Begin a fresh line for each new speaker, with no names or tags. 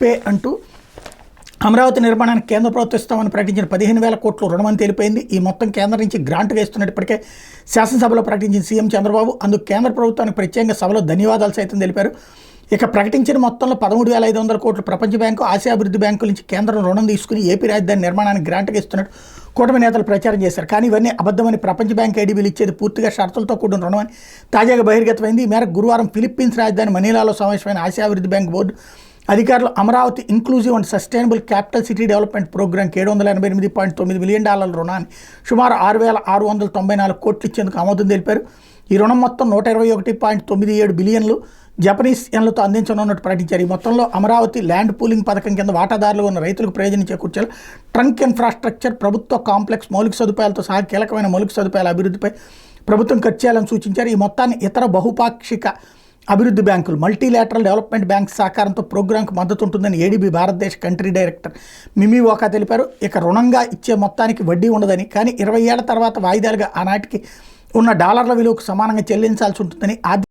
Pay అంటూ అమరావతి నిర్మాణానికి కేంద్ర ప్రభుత్వం ఇస్తామని ప్రకటించిన 15,000 కోట్లు రుణమని తెలిపింది. ఈ మొత్తం కేంద్రం నుంచి గ్రాంట్గా ఇస్తున్నప్పటికే శాసనసభలో ప్రకటించిన సీఎం చంద్రబాబు అందుకు కేంద్ర ప్రభుత్వానికి ప్రత్యేకంగా సభలో ధన్యవాదాలు సైతం తెలిపారు. ఇక ప్రకటించిన మొత్తంలో 13,500 కోట్లు ప్రపంచ బ్యాంకు, ఆసియా అభివృద్ధి బ్యాంకుల నుంచి కేంద్రం రుణం తీసుకుని ఏపీ రాజధాని నిర్మాణానికి గ్రాంట్గా ఇస్తున్నట్టు కూటమి నేతలు ప్రచారం చేశారు. కానీ ఇవన్నీ అబద్ధమని ప్రపంచ బ్యాంక్ ఐడీబీలు ఇచ్చేది పూర్తిగా షరతులతో కూడిన రుణమని తాజాగా బహిర్గతమైంది. ఈ మేరకు గురువారం ఫిలిప్పీన్స్ రాజధాని మనీలాలో సమావేశమైన ఆసియా అభివృద్ధి బ్యాంక్ బోర్డు అధికారులు Amaravati inclusive and sustainable capital city development ప్రోగ్రామ్కి $788.9 మిలియన్ రుణాన్ని సుమారు 6,694 కోట్లు ఇచ్చేందుకు ఆమోదం తెలిపారు. ఈ రుణం మొత్తం 121.97 బిలియన్లు జపనీస్ యెన్లతో అందించనున్నట్టు ప్రకటించారు. ఈ మొత్తంలో అమరావతి ల్యాండ్ పూలింగ్ పథకం కింద వాటాదారులు ఉన్న రైతులకు ప్రయోజనం చేకూర్చారు. ట్రంక్ ఇన్ఫ్రాస్ట్రక్చర్, ప్రభుత్వ కాంప్లెక్స్ మౌలిక సదుపాయాలతో సహా కీలకమైన మౌలిక సదుపాయాల అభివృద్ధిపై ప్రభుత్వం ఖర్చు చేయాలని సూచించారు. ఈ మొత్తాన్ని ఇతర బహుపాక్షిక అభివృద్ధి బ్యాంకులు, మల్టీలాటరల్ డెవలప్మెంట్ బ్యాంక్ సహకారంతో ప్రోగ్రాంకు మద్దతు ఉంటుందని ఏడీబీ భారతదేశ కంట్రీ డైరెక్టర్ మిమీ వాకా తెలిపారు. ఇక రుణంగా ఇచ్చే మొత్తానికి వడ్డీ ఉండదని, కానీ 20 ఏళ్ల తర్వాత వాయిదాలుగా ఆనాటికి ఉన్న డాలర్ల విలువకు సమానంగా చెల్లించాల్సి ఉంటుందని